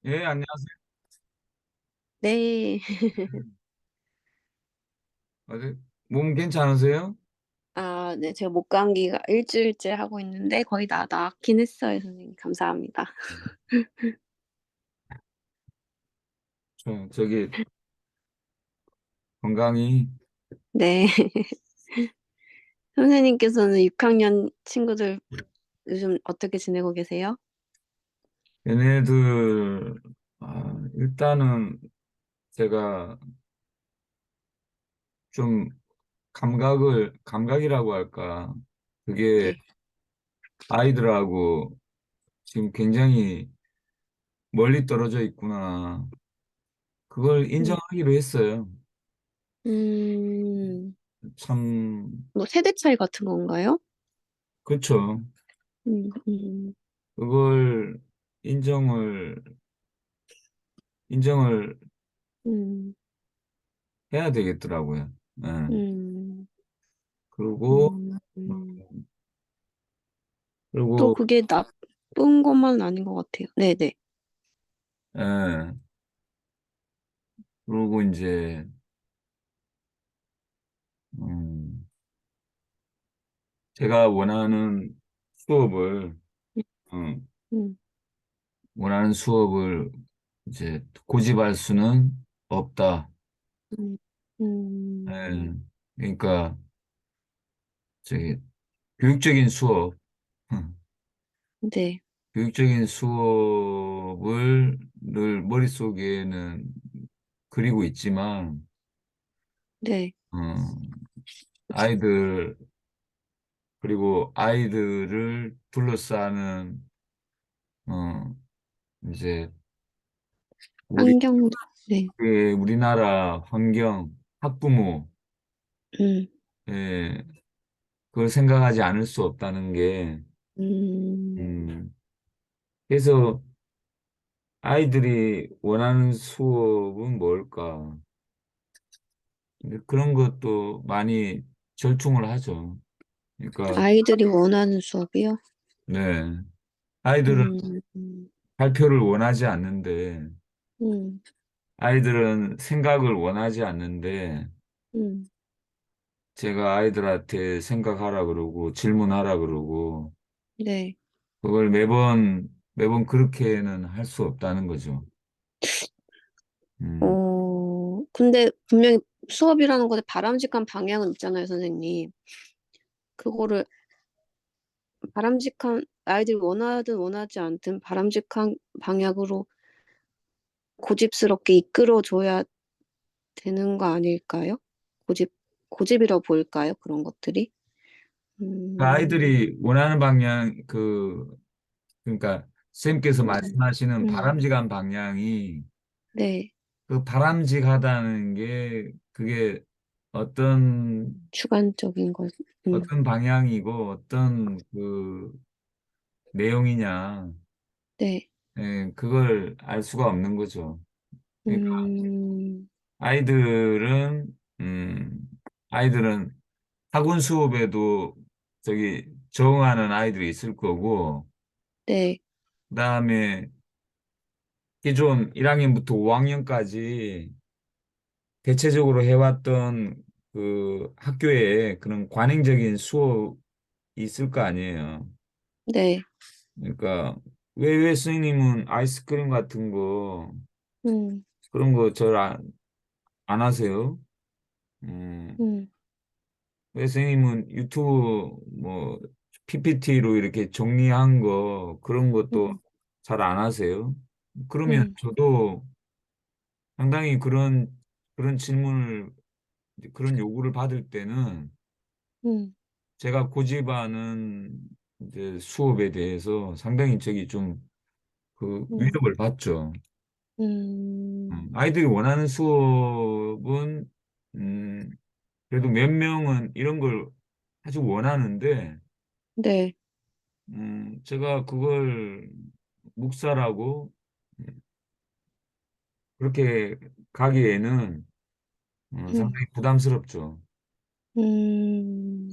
예, 안녕하세요. 네. 어디, 몸 괜찮으세요? 아, 네. 제가 목감기가 일주일째 하고 있는데 거의 다 낫긴 했어요, 선생님. 감사합니다. 저기, 건강히, 네. 선생님께서는 6학년 친구들 요즘 어떻게 지내고 계세요? 얘네들, 일단은 제가 좀 감각이라고 할까. 그게 네. 아이들하고 지금 굉장히 멀리 떨어져 있구나. 그걸 음, 인정하기로 했어요. 음, 참, 뭐 세대 차이 같은 건가요? 그렇죠. 음, 음, 그걸 인정을, 인정을 음, 해야 되겠더라고요. 예. 음, 그리고, 음, 음. 또 그리고, 그게 나쁜 것만 아닌 것 같아요. 네네. 예, 그리고 이제, 음, 제가 음, 음, 원하는 수업을 이제 고집할 수는 없다. 음, 예, 음, 그러니까, 저기, 교육적인 수업, 음, 네, 교육적인 수업을 머릿속에는 그리고 있지만, 네. 음, 아이들, 그리고 아이들을 둘러싸는, 어, 이제, 우리 환경, 네. 우리나라 환경, 학부모, 음, 예, 그걸 생각하지 않을 수 없다는 게, 음. 음, 그래서 아이들이 원하는 수업은 뭘까? 근데 그런 것도 많이 절충을 하죠. 그러니까, 아이들이 원하는 수업이요? 네. 아이들은 음, 음, 발표를 원하지 않는데, 음, 아이들은 생각을 원하지 않는데, 음, 제가 아이들한테 생각하라 그러고, 질문하라 그러고, 네. 그걸 매번 그렇게는 할 수 없다는 거죠. 음. 근데 분명히 수업이라는 것에 바람직한 방향은 있잖아요, 선생님. 그거를 아이들이 원하든 원하지 않든 바람직한 방향으로 고집스럽게 이끌어줘야 되는 거 아닐까요? 고집, 고집이라고 보일까요? 그런 것들이? 그 음, 아이들이 원하는 방향, 그러니까, 선생님께서 음, 말씀하시는 음, 바람직한 방향이, 네. 그 바람직하다는 게, 그게 어떤, 주관적인 거, 어떤 방향이고, 어떤 내용이냐, 네. 그걸 알 수가 없는 거죠. 그러니까, 음, 아이들은, 음, 아이들은 학원 수업에도 적응하는 아이들이 있을 거고, 네, 그다음에 기존 1학년부터 5학년까지 대체적으로 해왔던 그 학교에 그런 관행적인 수업이 있을 거 아니에요. 네, 그러니까 왜 선생님은 아이스크림 같은 거 음, 그런 거 안 하세요? 음, 음, 왜 선생님은 유튜브 뭐 PPT로 이렇게 정리한 거 그런 것도 음, 잘 안 하세요? 그러면 음, 저도 상당히 그런 질문을 그런 요구를 받을 때는 음, 제가 고집하는 이제 수업에 대해서 상당히 저기 좀 음, 위협을 받죠. 음, 아이들이 원하는 수업은 음, 그래도 몇 명은 이런 걸 아주 원하는데 네, 제가 그걸 묵살하고 그렇게 가기에는 음, 상당히 부담스럽죠. 음,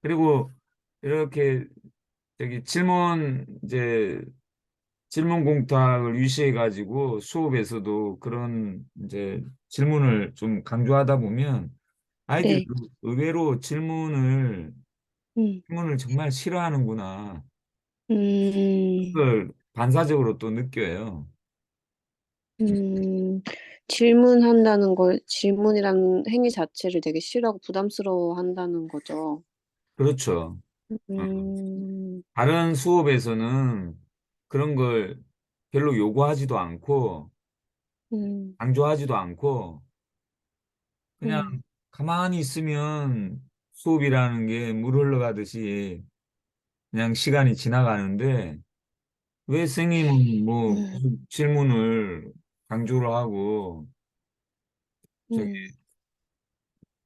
그리고 이렇게 저기 질문 이제 질문 공탁을 위시해가지고 수업에서도 그런 이제 질문을 좀 강조하다 보면 아이들이 네. 의외로 음. 질문을 정말 싫어하는구나. 음. 그걸 반사적으로 또 느껴요. 음. 질문한다는 걸 질문이라는 행위 자체를 되게 싫어하고 부담스러워한다는 거죠. 그렇죠. 어. 음. 다른 수업에서는 그런 걸 별로 요구하지도 않고 음. 강조하지도 않고 그냥 음. 가만히 있으면 수업이라는 게 물 흘러가듯이 그냥 시간이 지나가는데 왜 선생님은 뭐 음. 무슨 질문을 강조를 하고 저기 음.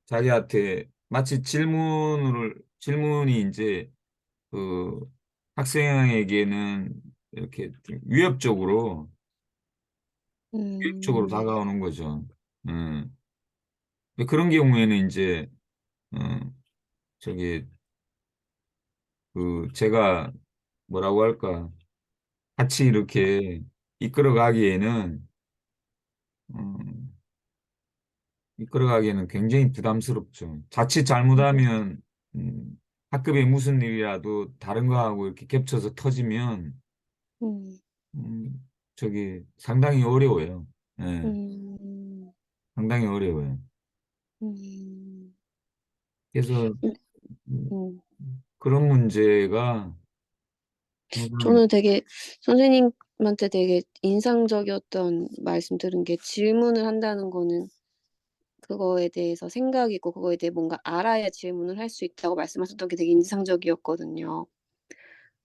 자기한테 마치 질문이 이제 그 학생에게는 이렇게 좀 위협적으로 음. 다가오는 거죠. 음. 근데 그런 경우에는 이제 어, 저기 그 제가 뭐라고 할까 같이 이렇게 이끌어가기에는 음, 이끌어가기에는 굉장히 부담스럽죠. 자칫 잘못하면 학급에 무슨 일이라도 다른 거하고 이렇게 겹쳐서 터지면 음. 저기 상당히 어려워요. 예, 음. 상당히 어려워요. 음. 그래서 음. 음, 음. 그런 문제가 항상 저는 되게 선생님한테 되게 인상적이었던 말씀 들은 게 질문을 한다는 거는 그거에 대해서 생각이 있고 그거에 대해 뭔가 알아야 질문을 할 수 있다고 말씀하셨던 게 되게 인상적이었거든요.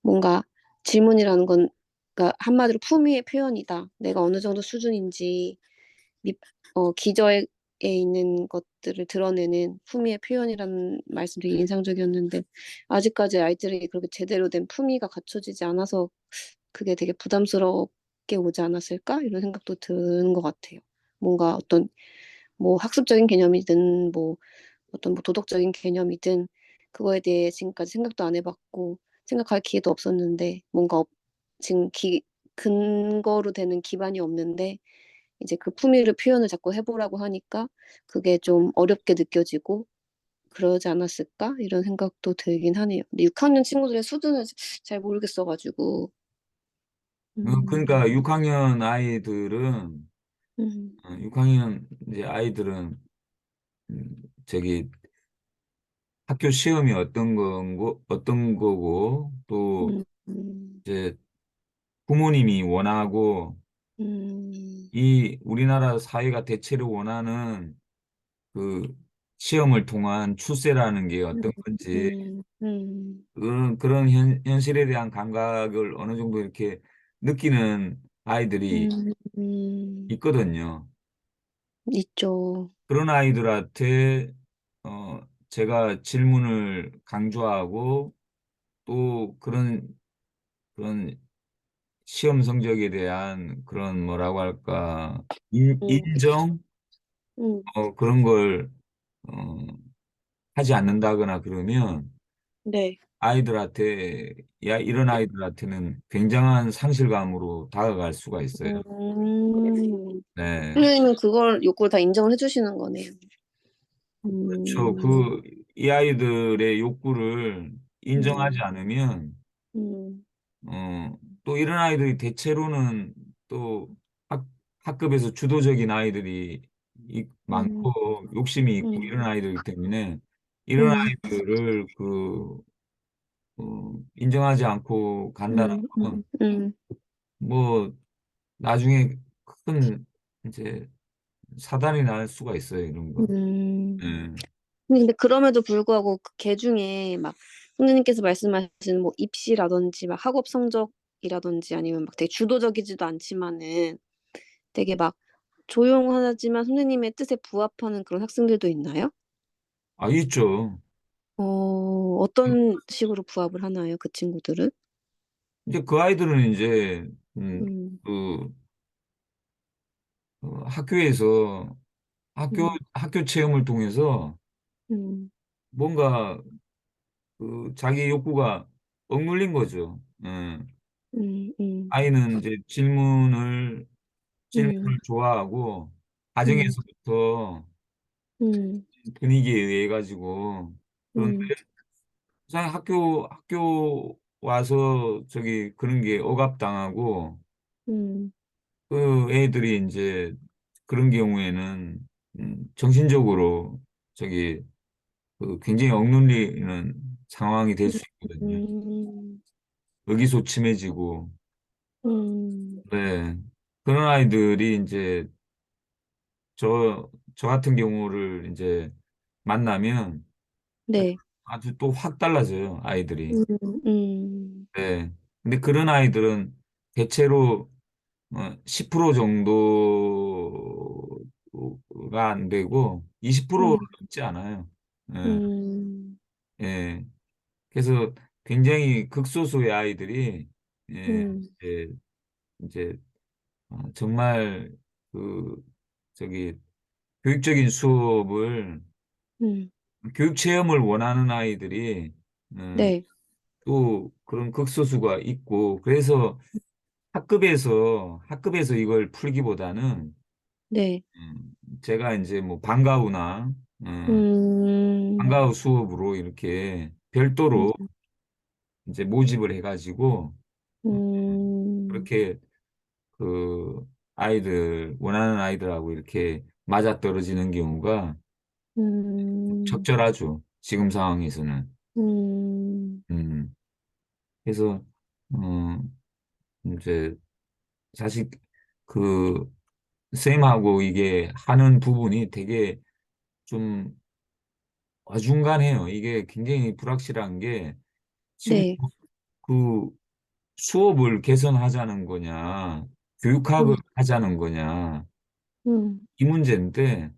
뭔가 질문이라는 건 그러니까 한마디로 품위의 표현이다. 내가 어느 정도 수준인지 밑 기저에 있는 것들을 드러내는 품위의 표현이라는 말씀 되게 인상적이었는데 아직까지 아이들에게 그렇게 제대로 된 품위가 갖춰지지 않아서 그게 되게 부담스럽게 오지 않았을까? 이런 생각도 드는 것 같아요. 뭔가 어떤 뭐 학습적인 개념이든 뭐 어떤 뭐 도덕적인 개념이든 그거에 대해 지금까지 생각도 안 해봤고 생각할 기회도 없었는데 뭔가 지금 근거로 되는 기반이 없는데 이제 그 품위를 표현을 자꾸 해보라고 하니까 그게 좀 어렵게 느껴지고 그러지 않았을까? 이런 생각도 들긴 하네요. 근데 6학년 친구들의 수준을 잘 모르겠어가지고. 그러니까 음. 6학년 아이들은 음. 6학년 이제 아이들은 저기 학교 시험이 어떤 거고 또 음. 음. 이제 부모님이 원하고 음. 이 우리나라 사회가 대체로 원하는 그 시험을 통한 출세라는 게 어떤 건지 그런 현실에 대한 감각을 어느 정도 이렇게 느끼는 아이들이 음. 음. 있거든요. 있죠. 그런 아이들한테 제가 질문을 강조하고 또 그런 시험 성적에 대한 그런 뭐라고 할까 음. 인정 음. 그런 걸 어, 하지 않는다거나 그러면 네. 아이들한테 이런 아이들한테는 굉장한 상실감으로 다가갈 수가 있어요. 음. 네. 선생님은 그걸 욕구를 다 인정을 해주시는 거네요. 그렇죠. 음. 이 아이들의 욕구를 인정하지 음. 않으면 음. 또 이런 아이들이 대체로는 또 학급에서 주도적인 아이들이 음. 많고 욕심이 있고 음. 이런 아이들이기 때문에 이런 음. 아이들을 인정하지 않고 간다는 건 음. 뭐 나중에 큰 이제 사단이 날 수가 있어요, 이런 거. 음. 예. 근데 그럼에도 불구하고 그 개 중에 막 선생님께서 말씀하신 뭐 입시라든지 막 학업 성적이라든지 아니면 막 되게 주도적이지도 않지만은 되게 막 조용하지만 선생님의 뜻에 부합하는 그런 학생들도 있나요? 아, 있죠. 어떤 식으로 부합을 하나요, 그 친구들은? 이제 그 아이들은 이제 음. 그 학교에서 음. 학교 체험을 통해서 음. 뭔가 자기 욕구가 억눌린 거죠. 예. 아이는 이제 질문을 음, 좋아하고 음, 가정에서부터 음, 분위기에 의해 가지고 그런데 음, 상 학교 와서 저기 그런 게 억압당하고 음, 그 애들이 이제 그런 경우에는 정신적으로 저기 그 굉장히 억눌리는 상황이 될 수 있거든요. 음, 의기소침해지고 음, 네 그런 아이들이 이제 저 같은 경우를 이제 만나면 네, 아주 또 확 달라져요, 아이들이. 음, 음, 네. 근데 그런 아이들은 대체로 10% 정도가 안 되고 20%를 음, 넘지 않아요. 예. 음, 예. 그래서 굉장히 극소수의 아이들이 예, 음, 이제, 이제 정말 그 저기 교육적인 수업을 음, 교육 체험을 원하는 아이들이 네, 또 그런 극소수가 있고 그래서 학급에서 이걸 풀기보다는 네, 제가 이제 뭐 음, 음, 방과후 수업으로 이렇게 음, 별도로 이제 모집을 해가지고 음, 그렇게 그 원하는 아이들하고 이렇게 맞아떨어지는 경우가 음, 적절하죠. 지금 상황에서는. 음, 음, 그래서 어, 이제 사실 그 쌤하고 이게 하는 부분이 되게 좀 어중간해요. 이게 굉장히 불확실한 게 지금 네, 그 수업을 개선하자는 거냐, 교육학을 음, 하자는 거냐, 음, 이 문제인데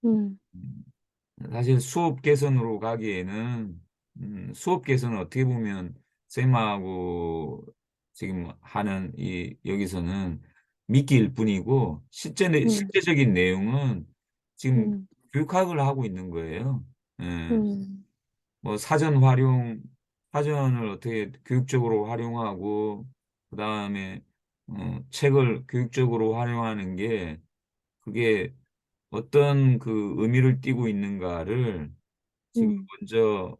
음, 음, 사실 수업 개선으로 가기에는 수업 개선은 어떻게 보면 쌤하고 지금 하는 이 여기서는 미끼일 뿐이고 음, 실제적인 내용은 지금 음, 교육학을 하고 있는 거예요. 예. 음, 뭐 사전을 어떻게 교육적으로 활용하고 그다음에 책을 교육적으로 활용하는 게 그게 어떤 그 의미를 띠고 있는가를 지금 음, 먼저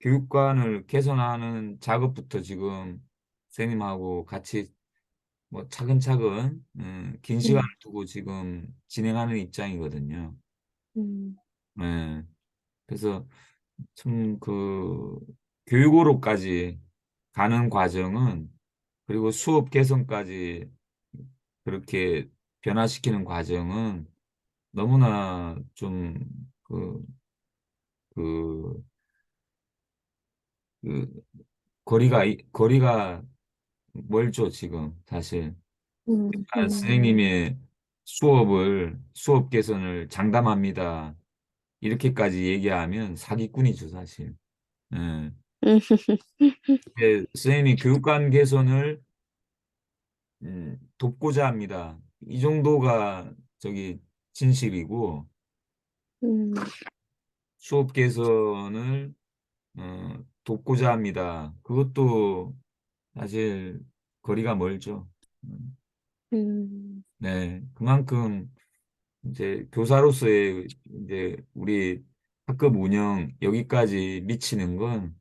교육관을 개선하는 작업부터 지금 선생님하고 같이 뭐 차근차근 긴 시간을 음, 두고 지금 진행하는 입장이거든요. 음, 네. 그래서 참 그 교육으로까지 가는 과정은 그리고 수업 개선까지 그렇게 변화시키는 과정은 너무나 좀 그, 그, 그 거리가 멀죠, 지금 사실. 선생님의 수업 개선을 장담합니다. 이렇게까지 얘기하면 사기꾼이죠, 사실. 예. 음, 선생님이 교육관 개선을 돕고자 합니다. 이 정도가 저기 진실이고 음, 수업 개선을 돕고자 합니다. 그것도 사실 거리가 멀죠. 음, 음, 네, 그만큼 이제 교사로서의 이제 우리 학급 운영 여기까지 미치는 건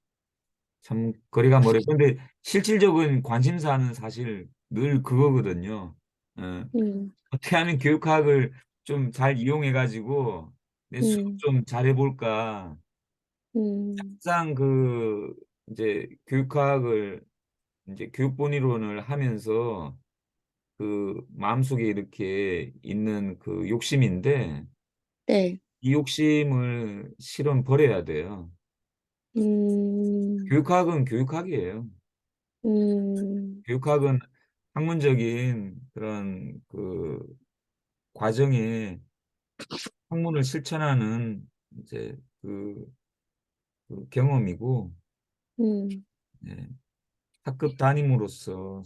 참 거리가 멀어요. 근데 실질적인 관심사는 사실 늘 그거거든요. 어, 음, 어떻게 하면 교육학을 좀 잘 이용해가지고 내 수업 음, 좀 잘해볼까. 음, 항상 그 이제 교육학을 이제 교육본이론을 하면서 그 마음속에 이렇게 있는 그 욕심인데 네, 이 욕심을 실은 버려야 돼요. 음, 교육학은 교육학이에요. 음, 교육학은 학문적인 그런 그 과정에 학문을 실천하는 이제 그 경험이고 음, 예, 학급 담임으로서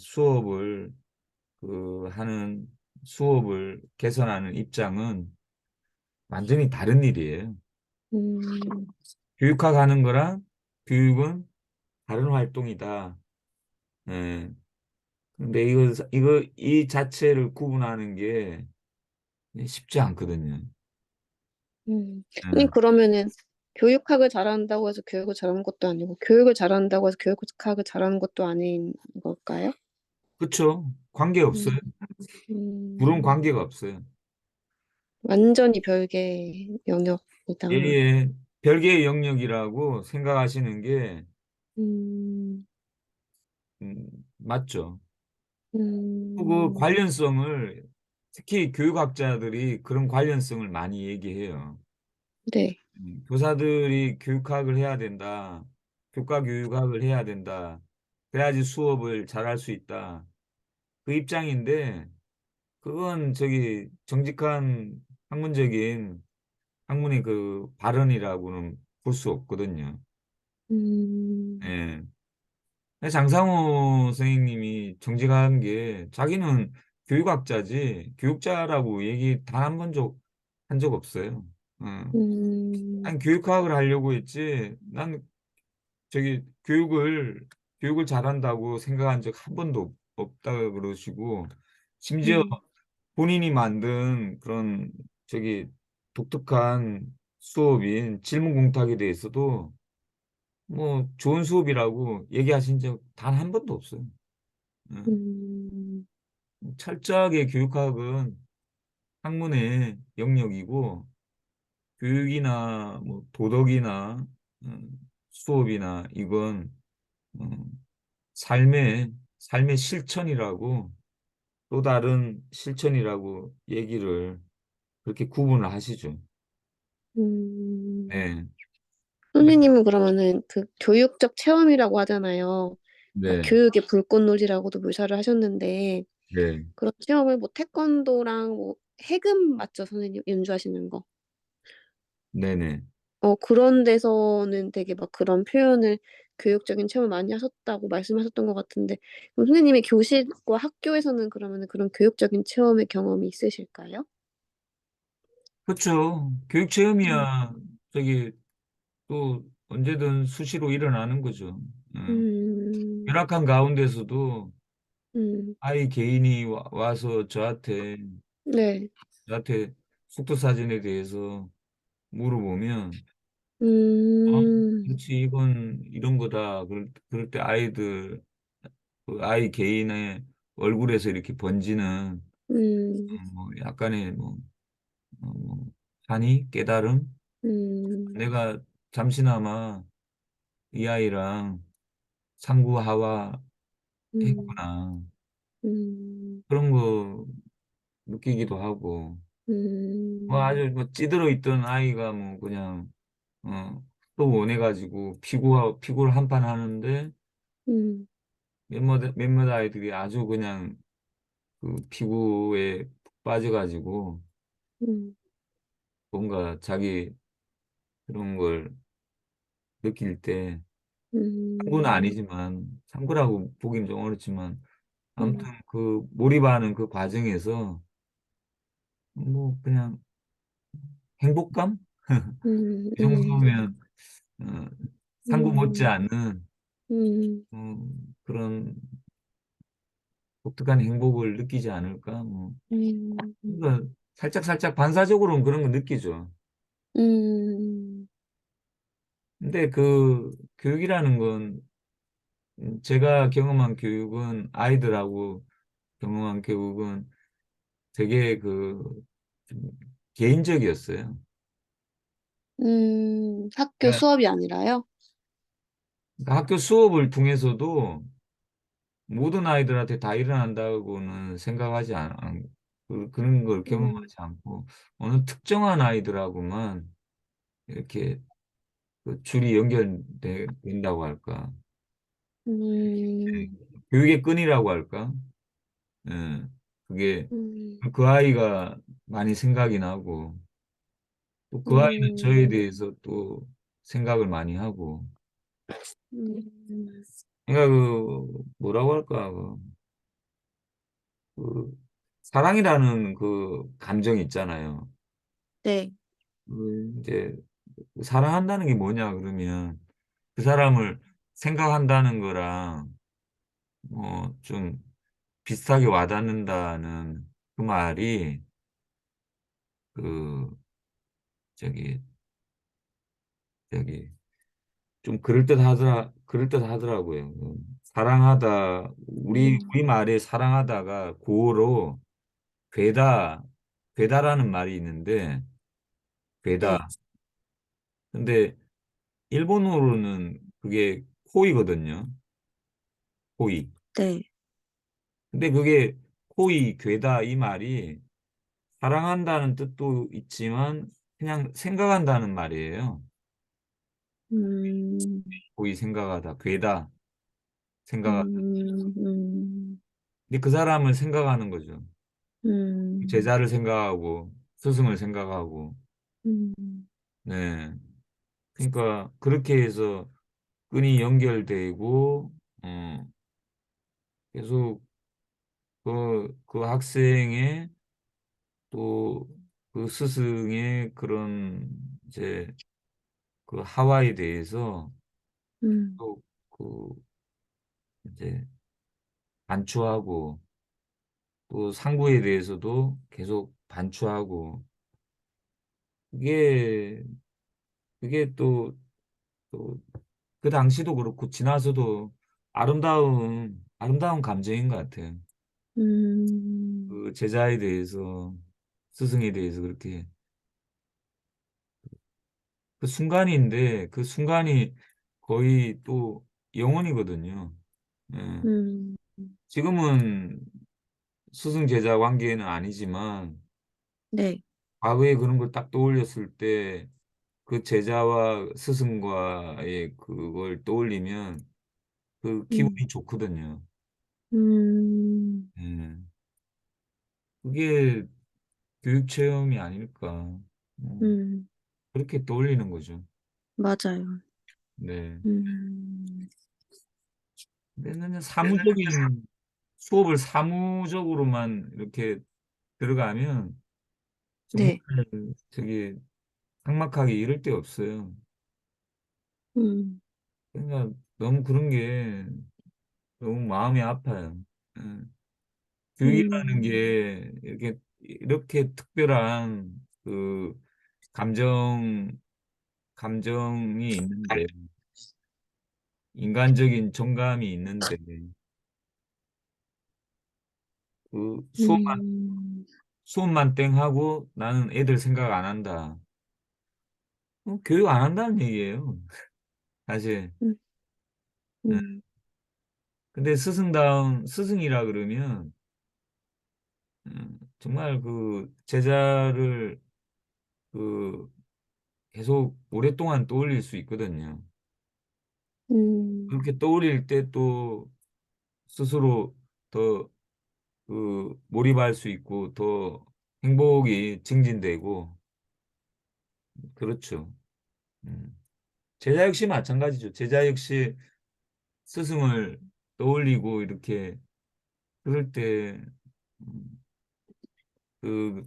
하는 수업을 개선하는 입장은 완전히 다른 일이에요. 음, 교육학 하는 거랑 교육은 다른 활동이다. 예, 근데 이 자체를 구분하는 게 쉽지 않거든요. 선생님, 예. 그러면은 교육학을 잘한다고 해서 교육을 잘하는 것도 아니고, 교육을 잘한다고 해서 교육학을 잘하는 것도 아닌 걸까요? 그렇죠. 관계 없어요. 음, 그런 음, 관계가 없어요. 완전히 별개의 영역이다. 얘의 별개의 영역이라고 생각하시는 게 음, 맞죠. 그 음, 관련성을 특히 교육학자들이 그런 관련성을 많이 얘기해요. 네. 교사들이 교육학을 해야 된다. 교과 교육학을 해야 된다. 그래야지 수업을 잘할 수 있다. 그 입장인데 그건 저기 정직한 학문적인 학문의 그 발언이라고는 볼 수 없거든요. 음, 예. 장상호 선생님이 정직한 게 자기는 교육학자지 교육자라고 얘기 단 한 적 없어요. 어. 음, 난 교육학을 하려고 했지. 난 저기 교육을 잘한다고 생각한 적 한 번도 없다 그러시고 심지어 음, 본인이 만든 그런 저기 독특한 수업인 질문 공탁에 대해서도 뭐 좋은 수업이라고 얘기하신 적 단 한 번도 없어요. 응. 음, 철저하게 교육학은 학문의 영역이고 교육이나 뭐 도덕이나 수업이나 이건 음, 삶의 실천이라고 또 다른 실천이라고 얘기를 그렇게 구분을 하시죠. 음. 네. 근데 선생님은 그러면은 그 교육적 체험이라고 하잖아요. 막 네. 교육의 불꽃놀이라고도 묘사를 하셨는데, 네. 그런 체험을 뭐 태권도랑 뭐 해금 맞죠, 선생님 연주하시는 거? 네네. 그런 데서는 되게 막 그런 표현을 교육적인 체험을 많이 하셨다고 말씀하셨던 것 같은데, 그럼 선생님의 교실과 학교에서는 그러면은 그런 교육적인 체험의 경험이 있으실까요? 그렇죠. 교육 음, 체험이야 저기 또 언제든 수시로 일어나는 거죠. 음. 음, 열악한 가운데서도 음, 아이 개인이 와서 네, 저한테 속도 사진에 대해서 물어보면 음, 그렇지 이건 이런 거다. 그럴 때 그 아이 개인의 얼굴에서 이렇게 번지는 음, 뭐 약간의 뭐 한이 깨달음. 음, 내가 잠시나마 이 아이랑 상구하와 음, 했구나. 음, 그런 거 느끼기도 하고. 뭐 음, 아주 뭐 찌들어 있던 아이가 뭐 그냥 또 원해가지고 피구를 한 판 하는데 음, 몇몇 아이들이 아주 그냥 그 피구에 푹 빠져가지고 음, 뭔가 자기 그런 걸 느낄 때 상구는 음, 아니지만 상구라고 보기는 좀 어렵지만 아무튼 음, 그 몰입하는 그 과정에서 뭐 그냥 행복감? 이 음, 정도면 어, 상구 음, 못지않은 음, 그런 독특한 행복을 느끼지 않을까? 뭐 음, 그러니까 살짝 반사적으로는 그런 거 느끼죠. 음, 근데 그 교육이라는 건 제가 경험한 교육은 아이들하고 경험한 교육은 되게 좀 개인적이었어요. 학교 그러니까 수업이 아니라요? 학교 수업을 통해서도 모든 아이들한테 다 일어난다고는 그런 걸 음, 경험하지 않고 어느 특정한 아이들하고만 이렇게 그 줄이 연결된다고 할까? 네. 음, 교육의 끈이라고 할까? 예. 그게 음, 그 아이가 많이 생각이 나고 또 그 아이는 저에 음, 대해서 또 생각을 많이 하고 음, 그러니까 그 뭐라고 할까? 그 사랑이라는 그 감정이 있잖아요. 네, 이제 사랑한다는 게 뭐냐 그러면 그 사람을 생각한다는 거랑 뭐좀 비슷하게 와닿는다는 그 말이 그 저기 저기 좀 그럴듯하더라고요. 사랑하다 우리 음, 말에 사랑하다가 고어로 괴다 괴다라는 말이 있는데 네, 괴다. 근데 일본어로는 그게 코이거든요. 코이. 네, 근데 그게 코이 괴다 이 말이 사랑한다는 뜻도 있지만 그냥 생각한다는 말이에요. 음, 코이 생각하다 괴다 생각하다. 음, 근데 그 사람을 생각하는 거죠. 음, 제자를 생각하고 스승을 생각하고 음, 네. 그러니까 그렇게 해서 끈이 연결되고 계속 그 학생의 또 그 스승의 그런 이제 그 하와에 대해서 음, 또 그 이제 반추하고 또 상부에 대해서도 계속 반추하고 그게 그게 또 그 당시도 그렇고 지나서도 아름다운 감정인 것 같아요. 음, 그 제자에 대해서 스승에 대해서 그렇게 그 순간인데 그 순간이 거의 또 영원이거든요. 예. 음, 지금은 스승 제자 관계는 아니지만 네, 과거에 그런 걸 딱 떠올렸을 때 그 제자와 스승과의 그걸 떠올리면 그 음, 기분이 좋거든요. 음, 예. 그게 교육 체험이 아닐까. 음, 그렇게 떠올리는 거죠. 맞아요. 네. 음, 근데 사무적인 수업을 사무적으로만 이렇게 들어가면 정말 네, 저기 삭막하게 이럴 데 없어요. 음, 그러니까 너무 그런 게 너무 마음이 아파요. 예. 교육이라는 음, 게 이렇게 특별한 그 감정 감정이 있는데 인간적인 정감이 있는데 그 음, 수업만 땡 하고 나는 애들 생각 안 한다. 교육 안 한다는 얘기예요. 사실. 음, 예. 음, 근데 스승다운 스승이라 그러면 정말 그 제자를 그 계속 오랫동안 떠올릴 수 있거든요. 음, 그렇게 떠올릴 때 또 스스로 더 그 몰입할 수 있고 더 행복이 증진되고 그렇죠. 음. 제자 역시 마찬가지죠. 제자 역시 스승을 떠올리고 이렇게 그럴 때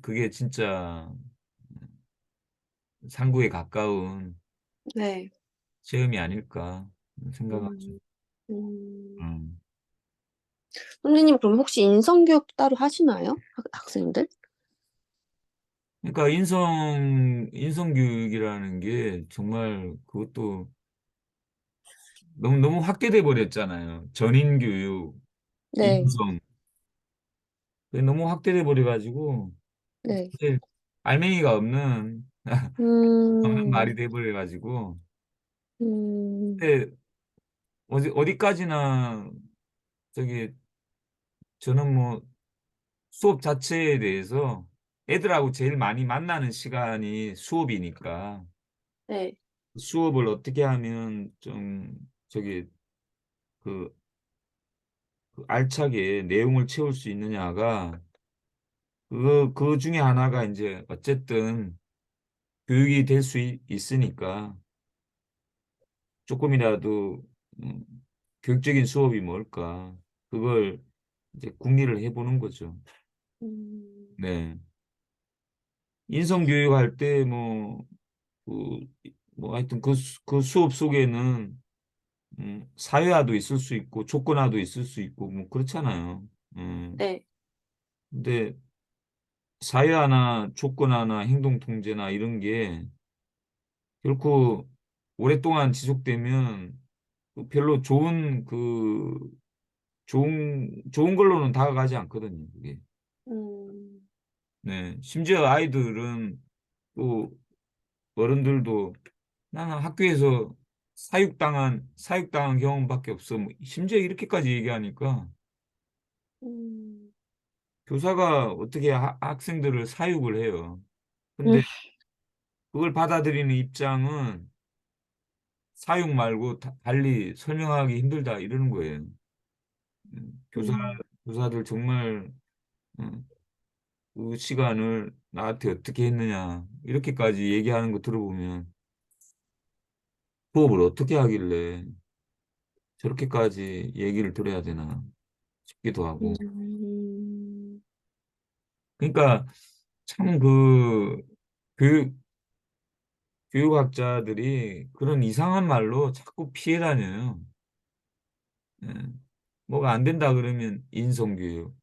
그게 진짜 상구에 가까운 네, 체험이 아닐까 생각하죠. 음, 음. 음. 선생님, 그럼 혹시 인성교육 따로 하시나요? 학생들? 그러니까 인성 교육이라는 게 정말 그것도 너무 확대돼 버렸잖아요. 전인 교육, 네, 인성. 그게 너무 확대돼 버려 가지고 네, 사실 알맹이가 없는 없는 음, 말이 돼 버려 가지고 음, 근데 어디까지나 저기 저는 뭐 수업 자체에 대해서 애들하고 제일 많이 만나는 시간이 수업이니까 네, 수업을 어떻게 하면 좀 저기 그, 그 알차게 내용을 채울 수 있느냐가 그 중에 하나가 이제 어쨌든 교육이 될 수 있으니까 조금이라도 음, 교육적인 수업이 뭘까 그걸 이제 궁리를 해보는 거죠. 음, 네. 인성교육할 때 그, 하여튼 그 수업 속에는 사회화도 있을 수 있고 조건화도 있을 수 있고 뭐 그렇잖아요. 음. 네. 근데 사회화나 조건화나 행동 통제나 이런 게 결코 오랫동안 지속되면 그 별로 좋은 걸로는 다가가지 않거든요, 그게. 음. 네. 심지어 아이들은 또 어른들도 나는 학교에서 사육당한 경험밖에 없어. 뭐 심지어 이렇게까지 얘기하니까 음. 교사가 어떻게 학생들을 사육을 해요. 음. 근데 그걸 받아들이는 입장은 사육 말고 달리 설명하기 힘들다 이러는 거예요. 음. 교사들 정말 음, 그 시간을 나한테 어떻게 했느냐 이렇게까지 얘기하는 거 들어보면 수업을 어떻게 하길래 저렇게까지 얘기를 들어야 되나 싶기도 하고. 음. 그러니까 참 그 교육 교육학자들이 그런 이상한 말로 자꾸 피해 다녀요. 예. 뭐가 안 된다 그러면 인성교육,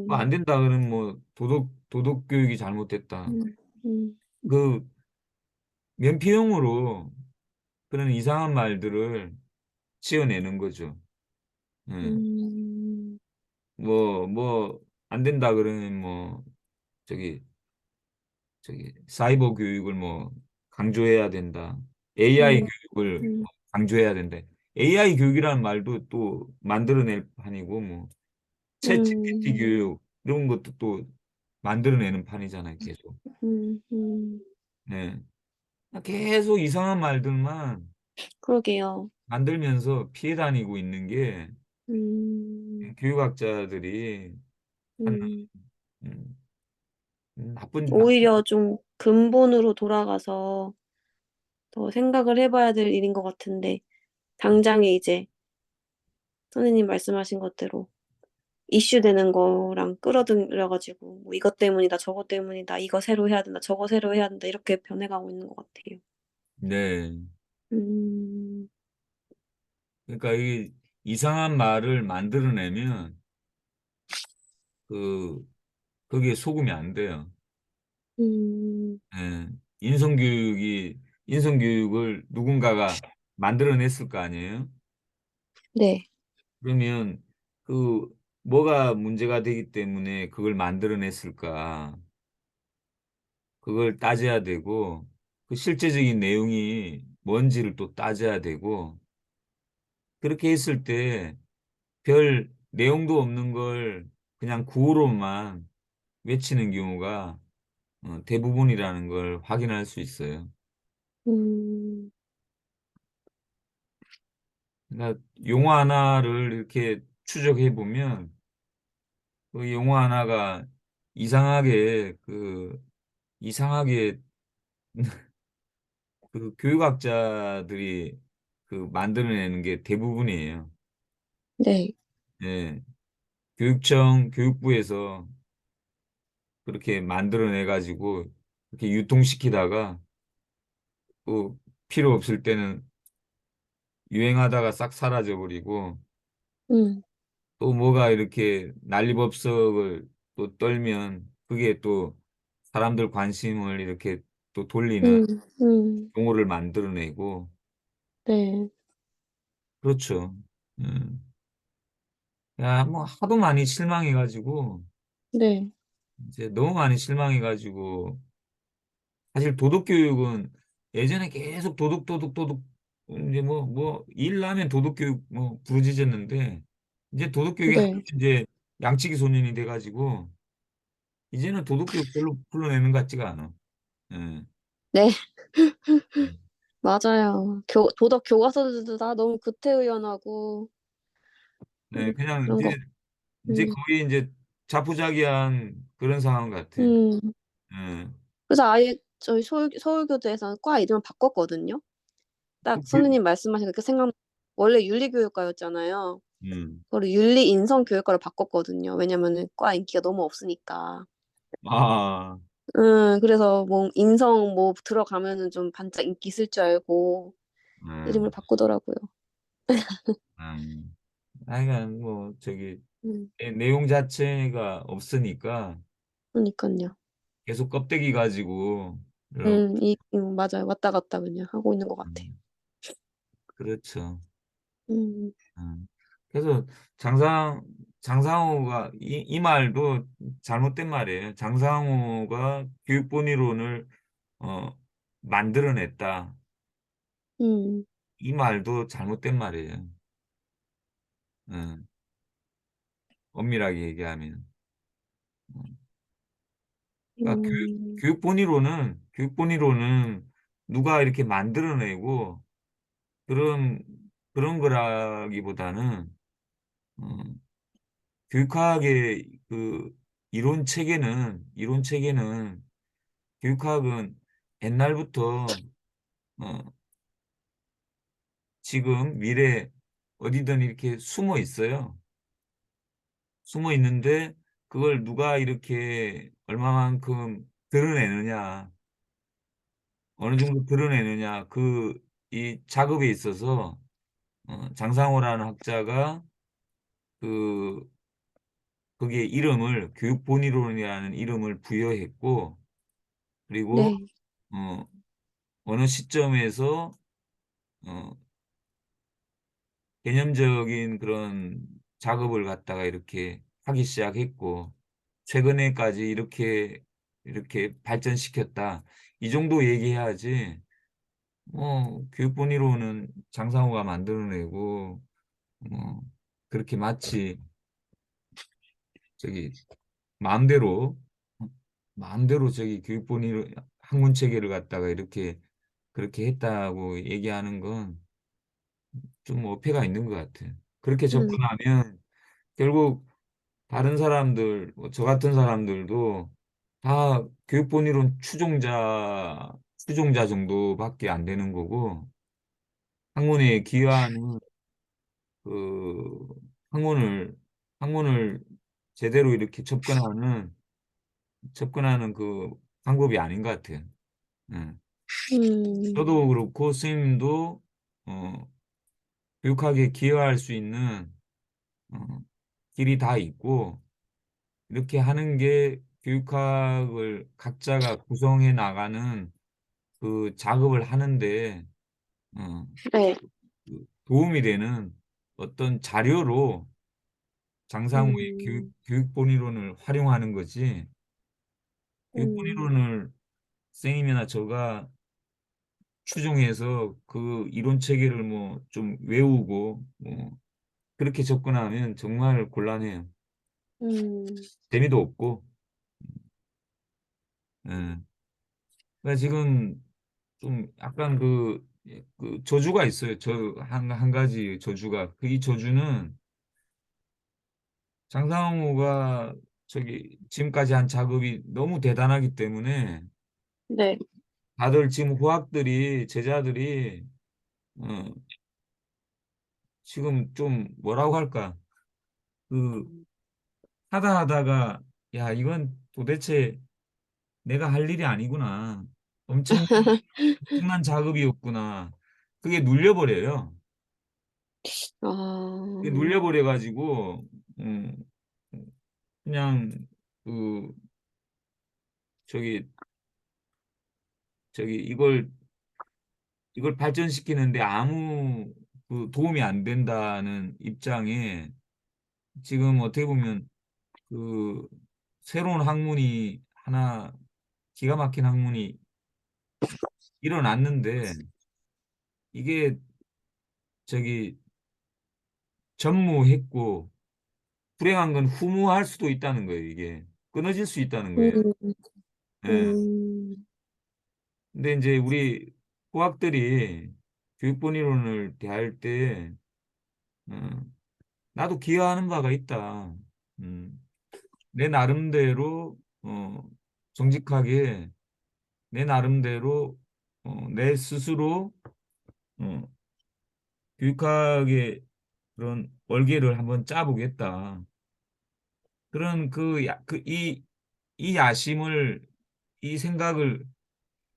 뭐 안 음. 된다 그러면 뭐 도덕 교육이 잘못됐다. 음. 음. 그 면피용으로 그런 이상한 말들을 지어내는 거죠. 예. 음. 뭐 안 된다 그러면 뭐 저기 사이버 교육을 뭐 강조해야 된다. AI 음. 교육을 음. 뭐 강조해야 된다. AI 교육이라는 말도 또 만들어낼 판이고 뭐 챗 GPT 음. 교육 이런 것도 또 만들어내는 판이잖아요, 계속. 음. 음. 네. 계속 이상한 말들만 그러게요. 만들면서 피해 다니고 있는 게 음. 교육학자들이 하는 음. 음, 나쁜 오히려 좀 근본으로 돌아가서 더 생각을 해 봐야 될 일인 것 같은데 당장에 이제 선생님 말씀하신 것대로 이슈되는 거랑 끌어들여 가지고 뭐 "이것 때문이다. 저것 때문이다. 이거 새로 해야 된다. 저거 새로 해야 된다." 이렇게 변해가고 있는 것 같아요. 네. 음. 그러니까 이 이상한 말을 만들어내면 그 거기에 속으면 안 돼요. 음. 예. 인성교육을 누군가가 만들어냈을 거 아니에요? 네. 그러면 그 뭐가 문제가 되기 때문에 그걸 만들어냈을까? 그걸 따져야 되고 그 실제적인 내용이 뭔지를 또 따져야 되고 그렇게 했을 때 별 내용도 없는 걸 그냥 구호로만 외치는 경우가 대부분이라는 걸 확인할 수 있어요. 음. 그러니까 용어 하나를 이렇게 추적해 보면 그 용어 하나가 이상하게 이상하게 그 교육학자들이 그 만들어내는 게 대부분이에요. 네. 예. 교육부에서 그렇게 만들어내 가지고 그렇게 유통시키다가 또 필요 없을 때는 유행하다가 싹 사라져 버리고 음. 또 뭐가 이렇게 난리법석을 또 떨면 그게 또 사람들 관심을 이렇게 또 돌리는 음. 음. 용어를 만들어내고 네. 그렇죠. 음. 야, 뭐 하도 많이 실망해가지고 네. 이제 너무 많이 실망해가지고 사실 도덕교육은 예전에 계속 도덕 이제 뭐 일 나면 도덕교육 뭐 부르짖었는데 이제 도덕교육이 하도 네. 이제 양치기 소년이 돼가지고 이제는 도덕교육 별로 불러내는 것 같지가 않아. 예. 네. 음. 맞아요. 도덕 교과서들도 다 너무 구태의연하고 네, 그냥 그런 거 이제 음. 거의 이제 자포자기한 그런 상황 같아. 음. 예. 그래서 아예 저희 서울교대에서는 과 이름을 바꿨거든요. 딱 그 선생님 말씀하신 그 생각 원래 윤리교육과였잖아요. 음. 그거를 윤리인성교육과로 바꿨거든요. 왜냐면은 과 인기가 너무 없으니까. 아, 그래서 뭐 인성 뭐 들어가면은 좀 반짝 인기 있을 줄 알고 이름을 음, 바꾸더라고요. 하여간 뭐 내용 자체가 없으니까 그러니깐요. 계속 껍데기 가지고 이러- 맞아요. 왔다 갔다 그냥 하고 있는 것 같아요. 음, 그렇죠. 음. 음. 그래서 장상호가 이 말도 잘못된 말이에요. 장상호가 교육본이론을 어, 만들어냈다. 음. 이 말도 잘못된 말이에요. 음, 엄밀하게 얘기하면. 음. 그러니까 음. 교육본이론은 누가 이렇게 만들어내고 그런 그런 거라기보다는 어, 교육학의 그 이론 체계는 교육학은 옛날부터 어, 지금 미래 어디든 이렇게 숨어 있어요. 숨어 있는데 그걸 누가 이렇게 얼마만큼 드러내느냐, 어느 정도 드러내느냐, 이 작업에 있어서 장상호라는 학자가 그 거기에 이름을 교육본이론이라는 이름을 부여했고 그리고 네. 어, 어느 시점에서 어, 개념적인 그런 작업을 갖다가 이렇게 하기 시작했고 최근에까지 이렇게 발전시켰다. 이 정도 얘기해야지. 교육본이론은 장상호가 만들어내고 뭐 그렇게 마치 저기 마음대로 마음대로 저기 교육본이 학문 체계를 갖다가 이렇게 그렇게 했다고 얘기하는 건 좀 어폐가 있는 것 같아요. 그렇게 음. 접근하면 결국 다른 사람들, 뭐저 같은 사람들도 다 교육본이론 추종자 정도밖에 안 되는 거고 학문에 기여하는 그 학문을 학문을 제대로 이렇게 접근하는 그 방법이 아닌 것 같아요. 음. 음. 저도 그렇고 스님도 어, 교육학에 기여할 수 있는 어, 길이 다 있고 이렇게 하는 게 교육학을 각자가 구성해 나가는 그 작업을 하는데 어, 네. 그 도움이 되는 어떤 자료로 장상호의 음. 교육본이론을 활용하는 거지 음. 교육본이론을 선생님이나 저가 추종해서 그 이론 체계를 뭐 좀 외우고 뭐 그렇게 접근하면 정말 곤란해요. 음. 재미도 없고. 예. 그러니까 지금 좀 약간 그 저주가 있어요. 한 가지 저주가. 이 저주는 장상호가 저기 지금까지 한 작업이 너무 대단하기 때문에 네. 다들 지금 제자들이 어, 지금 좀 뭐라고 할까? 그 하다 하다가 야, 이건 도대체 내가 할 일이 아니구나. 엄청난 작업이었구나. 그게 눌려버려요. 그게 아. 눌려버려가지고 음, 그냥 그 저기 저기 이걸 발전시키는데 아무 그 도움이 안 된다는 입장에 지금 어떻게 보면 그 새로운 학문이 하나 기가 막힌 학문이 일어났는데 이게 저기 전무했고 불행한 건 후무할 수도 있다는 거예요, 이게. 끊어질 수 있다는 거예요. 음. 예. 음. 근데 이제 우리 후학들이 교육본 이론을 대할 때 어, 나도 기여하는 바가 있다. 음, 내 나름대로 정직하게 내 나름대로 내 스스로 어, 교육학의 그런 월계를 한번 짜보겠다. 그런 이 야심을 이 생각을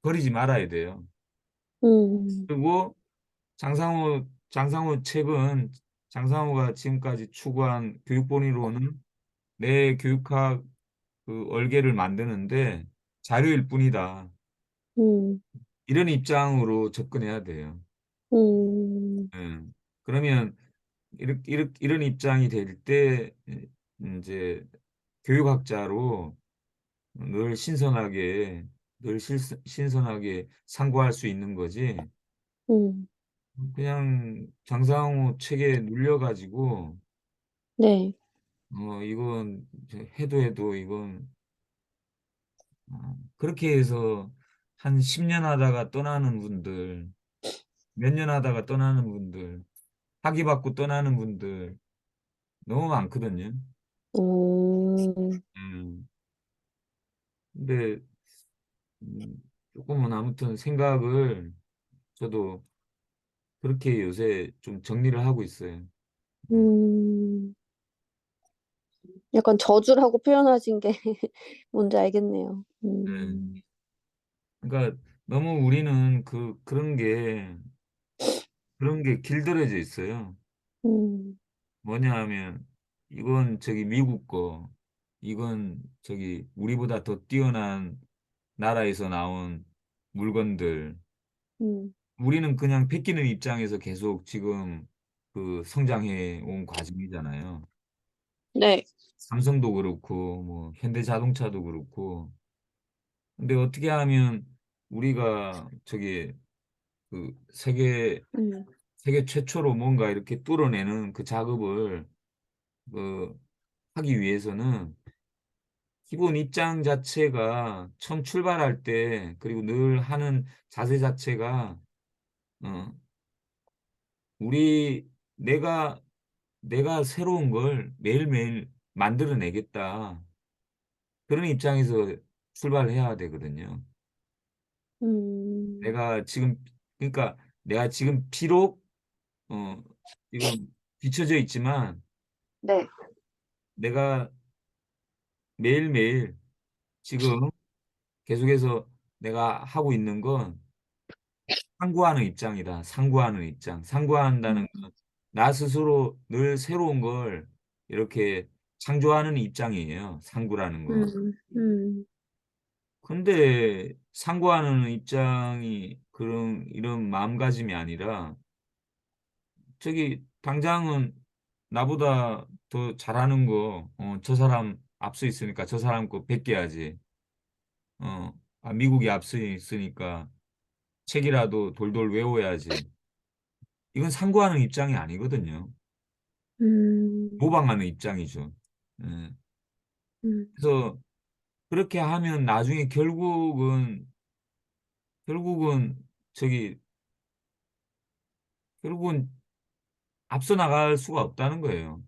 버리지 말아야 돼요. 음. 그리고 장상호 책은 장상호가 지금까지 추구한 교육본위로는 내 교육학 그 얼개를 만드는데 자료일 뿐이다. 음, 이런 입장으로 접근해야 돼요. 음, 예. 그러면 이런 입장이 될 때 이제 교육학자로 늘 신선하게 신선하게 상고할 수 있는 거지. 음, 그냥 장상호 책에 눌려가지고 네. 이건 해도 이건 그렇게 해서 한 10년 하다가 떠나는 분들, 몇 년 하다가 떠나는 분들, 학위 받고 떠나는 분들 너무 많거든요. 음, 음. 근데 조금은 아무튼 생각을 저도 그렇게 요새 좀 정리를 하고 있어요. 음. 음, 약간 저주라고 표현하신 게 뭔지 알겠네요. 네. 그러니까 너무 우리는 그런 게 길들여져 있어요. 음, 뭐냐 하면 이건 저기 미국 거, 이건 저기 우리보다 더 뛰어난 나라에서 나온 물건들. 음, 우리는 그냥 베끼는 입장에서 계속 지금 그 성장해 온 과정이잖아요. 네. 삼성도 그렇고 뭐 현대자동차도 그렇고. 근데 어떻게 하면 우리가 저기 그 음, 세계 최초로 뭔가 이렇게 뚫어내는 그 작업을 그 하기 위해서는 기본 입장 자체가 처음 출발할 때 그리고 늘 하는 자세 자체가 어 우리 내가 내가 새로운 걸 매일매일 만들어내겠다. 그런 입장에서 출발해야 되거든요. 음, 내가 지금 그러니까 내가 지금 비록 어 지금 뒤처져 있지만 네. 내가 매일매일 지금 계속해서 내가 하고 있는 건 상고하는 입장이다. 상고하는 입장. 상고한다는 건 나 스스로 늘 새로운 걸 이렇게 창조하는 입장이에요. 상고라는 건. 음, 근데 상고하는 입장이 그런 이런 마음가짐이 아니라 저기 당장은 나보다 더 잘하는 거, 저 사람 앞서 있으니까 저 사람 거 베껴야지. 미국이 앞서 있으니까 책이라도 돌돌 외워야지. 이건 상고하는 입장이 아니거든요. 음, 모방하는 입장이죠. 예. 음, 그래서 그렇게 하면 나중에 결국은 저기 결국은 앞서 나갈 수가 없다는 거예요.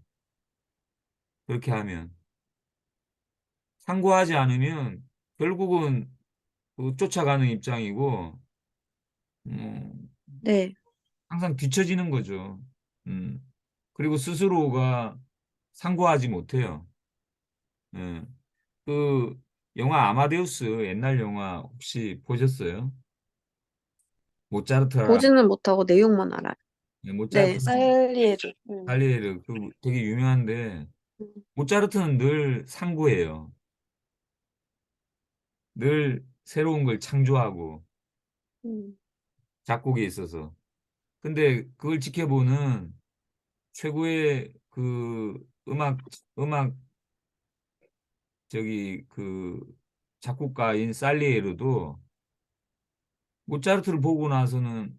그렇게 하면 상고하지 않으면 결국은 그 쫓아가는 입장이고 음, 네. 항상 뒤처지는 거죠. 음. 그리고 스스로가 상고하지 못해요. 예. 그 영화 아마데우스 옛날 영화 혹시 보셨어요? 모차르트라 보지는 못하고 내용만 알아요. 예, 네, 모차르트 살리에도. 살리에르 그 되게 유명한데 음, 모차르트는 늘 상고해요. 늘 새로운 걸 창조하고 음, 작곡에 있어서. 근데 그걸 지켜보는 최고의 그 음악 저기 그 작곡가인 살리에르도 모차르트를 보고 나서는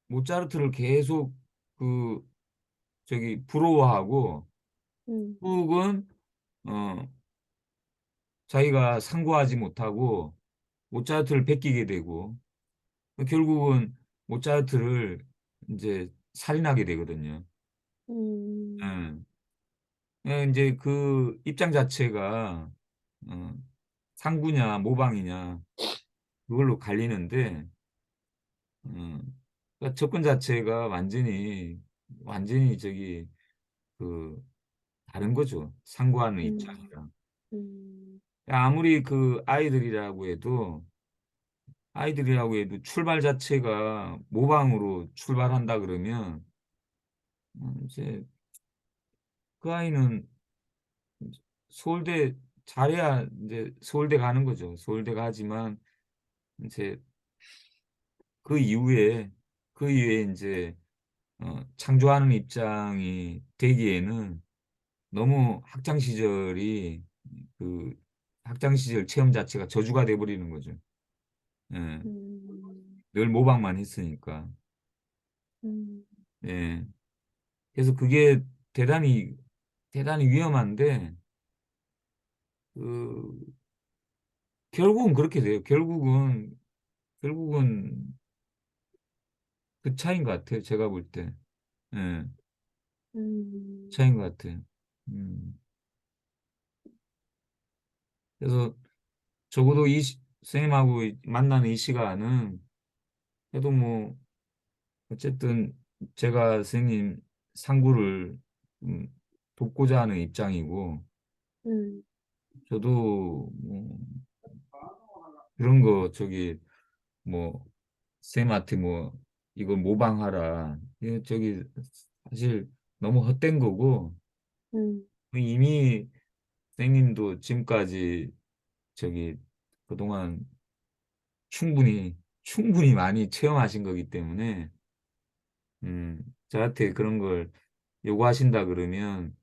모차르트를 계속 그 저기 부러워하고 음, 혹은 어 자기가 상고하지 못하고 모차르트를 베끼게 되고 결국은 모차르트를 이제 살인하게 되거든요. 음, 예. 이제 그 입장 자체가 어, 상구냐 모방이냐 그걸로 갈리는데 그러니까 접근 자체가 완전히 저기 그 다른 거죠. 상고하는 음, 입장이랑. 음, 아무리 그 아이들이라고 해도 출발 자체가 모방으로 출발한다 그러면 이제 그 아이는 서울대 잘해야 이제 서울대 가는 거죠. 서울대 가지만 이제 그 이후에 그 이후에 이제 창조하는 입장이 되기에는 너무 학창 시절이 그 학창 시절 체험 자체가 저주가 돼 버리는 거죠. 예. 음, 늘 모방만 했으니까. 음, 예. 그래서 그게 대단히 대단히 위험한데 그 결국은 그렇게 돼요. 결국은 그 차이인 것 같아요. 제가 볼 때. 예. 음, 차이인 것 같아요. 음. 그래서 적어도 선생님하고 만나는 이 시간은 그래도 뭐 어쨌든 제가 선생님 상구를 음, 돕고자 하는 입장이고 음, 저도 뭐 그런 거 저기 뭐 쌤한테 뭐 이거 모방하라 이거 저기 사실 너무 헛된 거고 음, 이미 선생님도 지금까지 저기 그동안 충분히 많이 체험하신 거기 때문에 저한테 그런 걸 요구하신다 그러면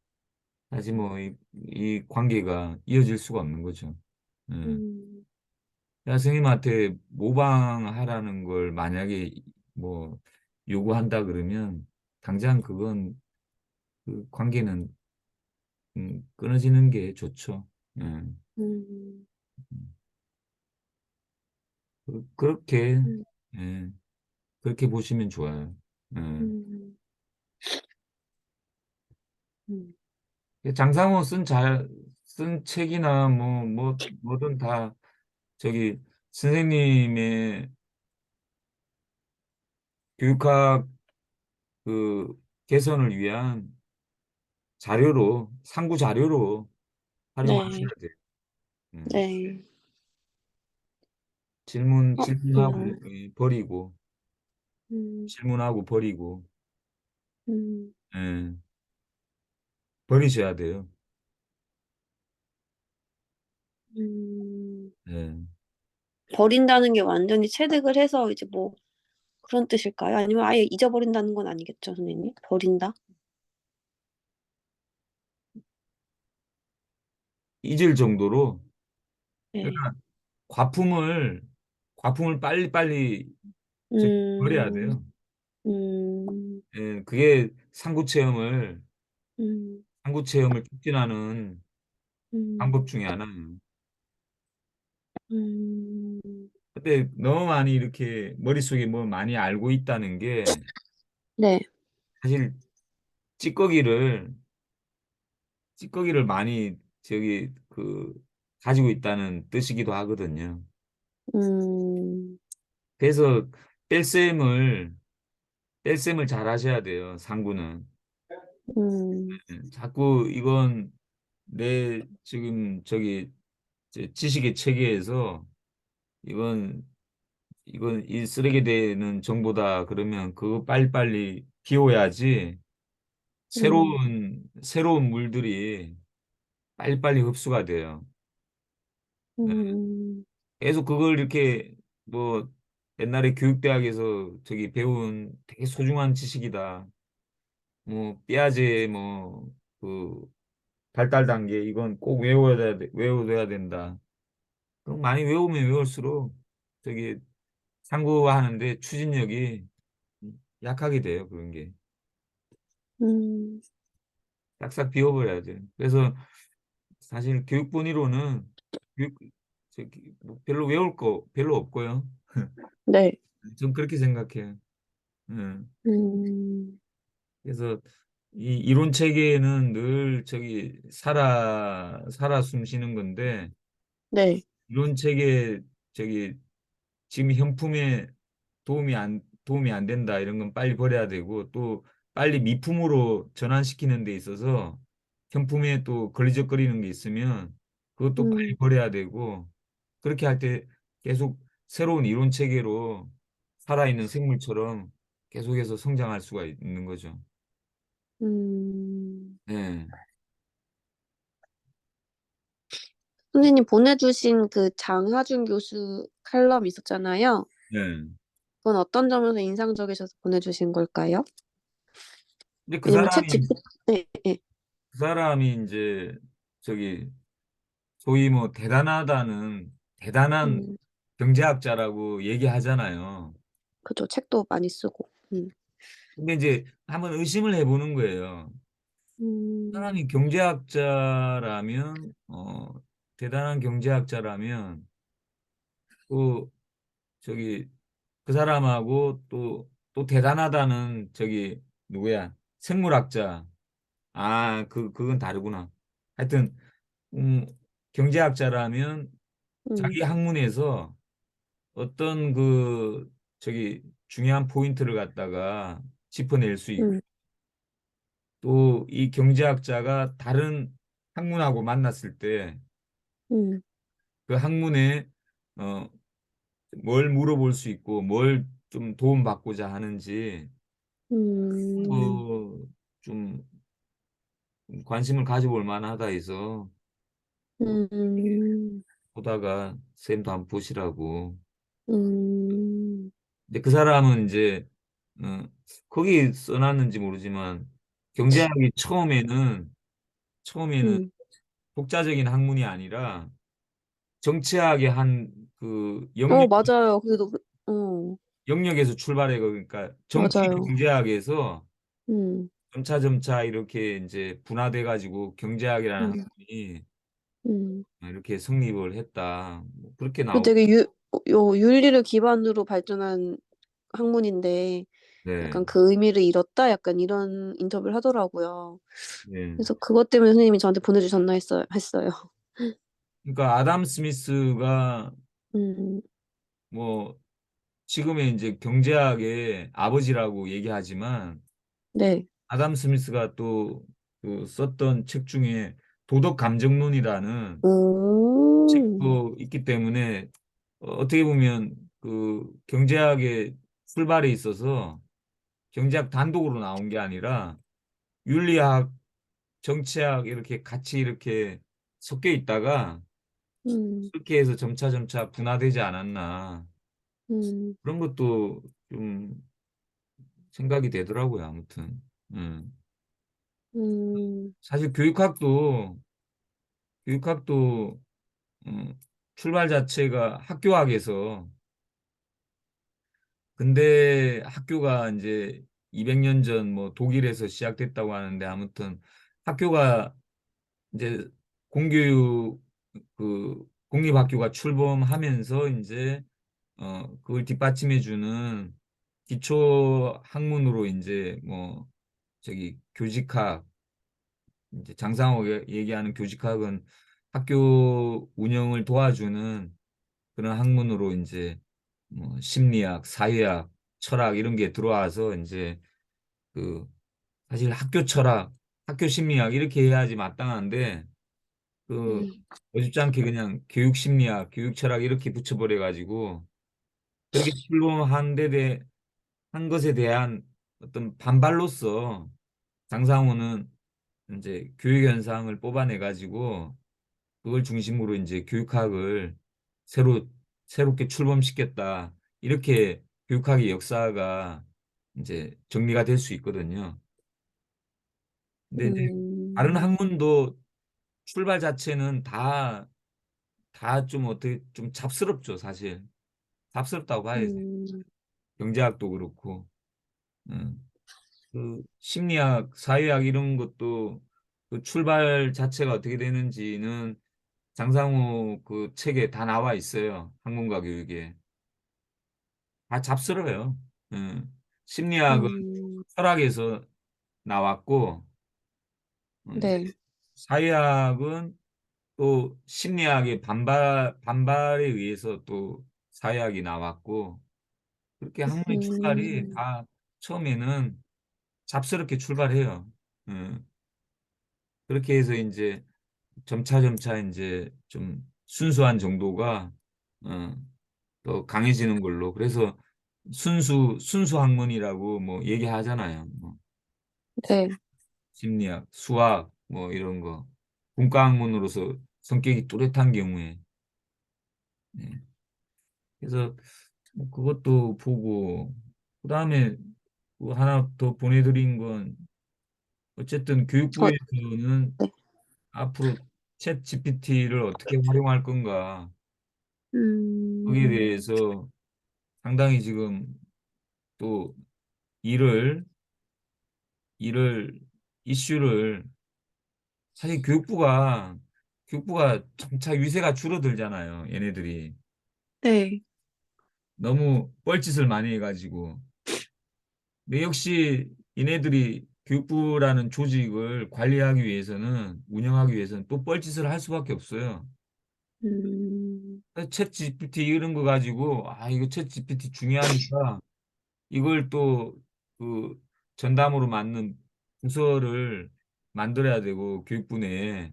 사실 뭐 이 관계가 이어질 수가 없는 거죠. 예. 음, 야, 선생님한테 모방하라는 걸 만약에 뭐 요구한다 그러면 당장 그건 그 관계는 끊어지는 게 좋죠. 예. 음, 그렇게 음, 예. 그렇게 보시면 좋아요. 예. 음, 음. 장상호 쓴 책이나 뭐든 다 저기 선생님의 교육학 그 개선을 위한 상부 자료로 활용하셔야 네, 돼요. 음. 네. 질문하고 그냥, 버리고, 음, 질문하고 버리고, 음, 예, 버리셔야 돼요. 음. 예. 버린다는 게 완전히 체득을 해서 이제 뭐 그런 뜻일까요? 아니면 아예 잊어버린다는 건 아니겠죠, 선생님? 버린다? 잊을 정도로, 네. 그러니까 과품을, 과품을 빨리빨리 버려야 음, 돼요. 음, 예, 그게 음, 상구 체험을 촉진하는 방법 음, 중에 하나예요. 음. 근데 너무 많이 이렇게 머릿속에 뭐 많이 알고 있다는 게 네. 사실 찌꺼기를 찌꺼기를 많이 저기 가지고 있다는 뜻이기도 하거든요. 음, 그래서 뺄셈을 뺄셈을 잘 하셔야 돼요. 상구는. 음, 자꾸 이건 내 지금 저기 지식의 체계에서 이건 이건 이 쓰레기 되는 정보다 그러면 그거 빨리빨리 비워야지 음, 새로운 물들이 빨리빨리 흡수가 돼요. 네. 음, 계속 그걸 이렇게 뭐 옛날에 교육대학에서 저기 배운 되게 소중한 지식이다. 뭐 삐아제 뭐그 발달 단계 이건 꼭 외워둬야 된다. 그럼 많이 외우면 외울수록 저기 상고하는데 추진력이 약하게 돼요. 그런 게 음. 싹싹 비워버려야 돼요. 그래서 사실 교육본위로는 교육 뭐 별로 외울 거 별로 없고요. 네. 전 그렇게 생각해요. 음. 음, 그래서 이 이론 체계는 늘 저기 살아 숨 쉬는 건데 네. 이론 체계 저기 지금 현품에 도움이 안 된다 이런 건 빨리 버려야 되고 또 빨리 미품으로 전환시키는 데 있어서 현품에 또 걸리적거리는 게 있으면 그것도 빨리 음, 버려야 되고 그렇게 할 때 계속 새로운 이론 체계로 살아있는 생물처럼 계속해서 성장할 수가 있는 거죠. 음. 예. 선생님 보내주신 그 장하준 교수 칼럼 있었잖아요. 예. 그건 어떤 점에서 인상적이셔서 보내주신 걸까요? 근데 그 왜냐면 챗 사람이 GPT, 네, 네. 그 사람이 이제 저기 소위 뭐 대단한 음, 경제학자라고 얘기하잖아요. 그죠. 책도 많이 쓰고. 근데 이제 한번 의심을 해보는 거예요. 음, 사람이 경제학자라면, 대단한 경제학자라면, 또, 저기, 그 사람하고 또 대단하다는, 누구야? 생물학자. 그건 다르구나. 하여튼, 음, 경제학자라면 음, 자기 학문에서 어떤 중요한 포인트를 갖다가 짚어낼 수 있고, 음, 또 이 경제학자가 다른 학문하고 만났을 때 음, 그 학문에 어, 뭘 물어볼 수 있고 뭘 좀 도움받고자 하는지 음, 좀 관심을 가져볼 만하다 해서 음, 보다가 쌤도 한번 보시라고. 음, 근데 그 사람은 이제 어, 거기 써놨는지 모르지만 경제학이 처음에는 음. 독자적인 학문이 아니라 정치학의 한 영역 맞아요. 그래도, 영역에서 출발해 그러니까 정치 맞아요. 경제학에서 음, 점차 이렇게 이제 분화돼 가지고 경제학이라는 음, 학문이 음. 이렇게 성립을 했다. 뭐 그렇게 그 나오고. 되게 윤리를 기반으로 발전한 학문인데 네. 약간 그 의미를 잃었다? 약간 이런 인터뷰를 하더라고요. 네. 그래서 그것 때문에 선생님이 저한테 보내주셨나 했어요. 그러니까 아담 스미스가 음, 뭐 지금의 이제 경제학의 아버지라고 얘기하지만 네. 아담 스미스가 또 그 썼던 책 중에 도덕 감정론이라는 음, 책도 있기 때문에 어떻게 보면 그 경제학의 출발에 있어서 경제학 단독으로 나온 게 아니라 윤리학, 정치학 이렇게 같이 이렇게 섞여 있다가 음, 그렇게 해서 점차 분화되지 않았나 음, 그런 것도 좀 생각이 되더라고요. 아무튼 음, 사실 교육학도 출발 자체가 학교학에서 근데 학교가 이제 200년 전 뭐 독일에서 시작됐다고 하는데 아무튼 학교가 이제 공교육 공립학교가 출범하면서 이제 그걸 뒷받침해 주는 기초 학문으로 이제 뭐 교직학 이제 장상호가 얘기하는 교직학은 학교 운영을 도와주는 그런 학문으로 이제 뭐 심리학, 사회학, 철학 이런 게 들어와서 이제 그 사실 학교 철학, 학교 심리학 이렇게 해야지 마땅한데 그 음, 어줍지 않게 그냥 교육 심리학, 교육 철학 이렇게 붙여버려 가지고 그렇게 출범한 한 것에 대한 어떤 반발로서 장상호는 이제 교육 현상을 뽑아내 가지고 그걸 중심으로 이제 교육학을 새로 새롭게 출범시켰다. 이렇게 교육학의 역사가 이제 정리가 될 수 있거든요. 근데 이제 다른 음, 학문도 출발 자체는 다 좀 어떻게 좀 잡스럽죠, 사실. 잡스럽다고 봐야지. 음, 경제학도 그렇고, 심리학, 사회학 이런 것도 그 출발 자체가 어떻게 되는지는 장상호 그 책에 다 나와 있어요. 학문과 교육에. 다 잡스러워요. 심리학은 음, 철학에서 나왔고, 이제 네. 사회학은 또 심리학의 반발에 의해서 또 사회학이 나왔고, 그렇게 학문의 출발이 음, 다 처음에는 잡스럽게 출발해요. 그렇게 해서 이제 점차 이제 좀 순수한 정도가 어, 더 강해지는 걸로. 그래서 순수 학문이라고 뭐 얘기하잖아요. 뭐. 네. 심리학, 수학 뭐 이런 거 문과 학문으로서 성격이 뚜렷한 경우에 예. 그래서 뭐 그것도 보고 그다음에 또 하나 더 보내드린 건 어쨌든 어, 교육부에서는 네. 앞으로 챗 GPT를 어떻게 활용할 건가 거기에 음, 대해서 상당히 지금 또 일을 일을 이슈를 사실 교육부가 점차 유세가 줄어들잖아요. 얘네들이 네. 너무 뻘짓을 많이 해가지고. 근데 역시 얘네들이 교육부라는 조직을 관리하기 위해서는 운영하기 위해서는 또 뻘짓을 할 수밖에 없어요. 음, 챗 GPT 이런 거 가지고 아 이거 챗 GPT 중요하니까 이걸 또 그 전담으로 맡는 부서를 만들어야 되고 교육부 내에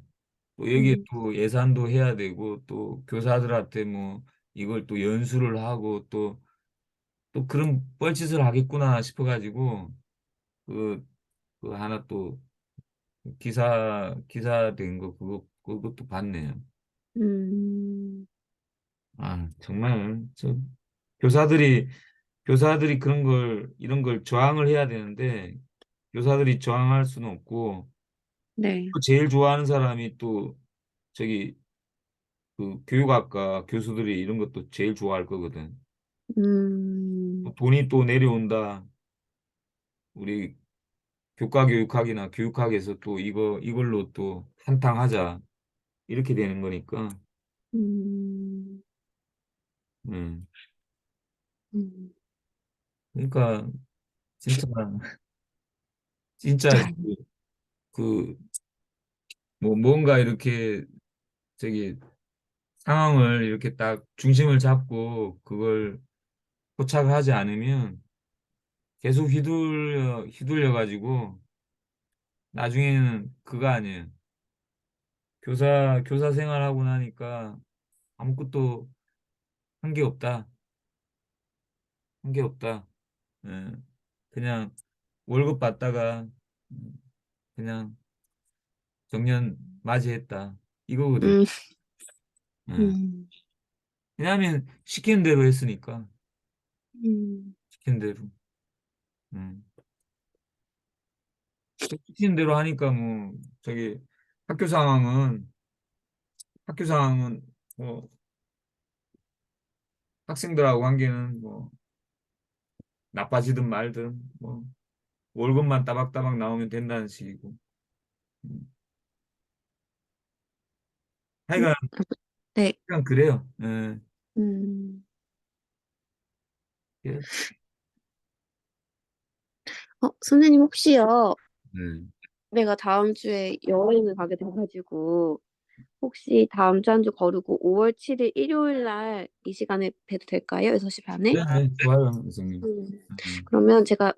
또 여기에 음, 또 예산도 해야 되고 또 교사들한테 뭐 이걸 또 연수를 하고 또 그런 뻘짓을 하겠구나 싶어가지고 그, 그 하나 또 기사 된 거 그것도 봤네요. 음, 아 정말 저 교사들이 교사들이 그런 걸 이런 걸 저항을 해야 되는데 교사들이 저항할 수는 없고 네. 또 제일 좋아하는 사람이 또 저기 그 교육학과 교수들이 이런 것도 제일 좋아할 거거든. 또 음, 돈이 또 내려온다. 우리 교과 교육학이나 교육학에서 또 이걸로 또 한탕하자. 이렇게 되는 거니까. 음, 음. 음. 그러니까 진짜 진짜 그 뭐 뭔가 이렇게 저기 상황을 이렇게 딱 중심을 잡고 그걸 포착하지 않으면 계속 휘둘려 가지고 나중에는 그거 아니에요. 교사 생활하고 나니까 아무것도 한 게 없다. 한 게 없다. 예. 그냥 월급 받다가 음, 그냥 정년 맞이했다. 이거거든. 음, 예. 음, 왜냐하면 시키는 대로 했으니까 음, 시키는 대로. 음. 시키는 대로 하니까 뭐 저기 학교 상황은 학교 상황은 뭐 학생들하고 관계는 뭐 나빠지든 말든 뭐 월급만 따박따박 나오면 된다는 식이고. 음. 음, 하여간 네. 그냥 그래요. 예. 음. 예. 선생님 혹시요, 네. 내가 다음 주에 여행을 가게 돼가지고, 혹시 다음 주 한 주 거르고 5월 7일 일요일 날 이 시간에 봬도 될까요? 6시 반에? 네, 네, 좋아요, 선생님. 음. 음. 그러면 제가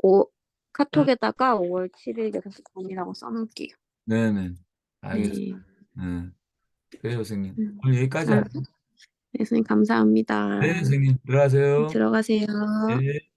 카톡에다가 5월 7일 6시 반이라고 써놓을게요. 네, 네. 알겠습니다. 네. 네. 그래요, 선생님. 음. 오늘 여기까지 아, 하죠. 네, 선생님 네, 감사합니다. 선생님. 들어가세요. 들어가세요. 네.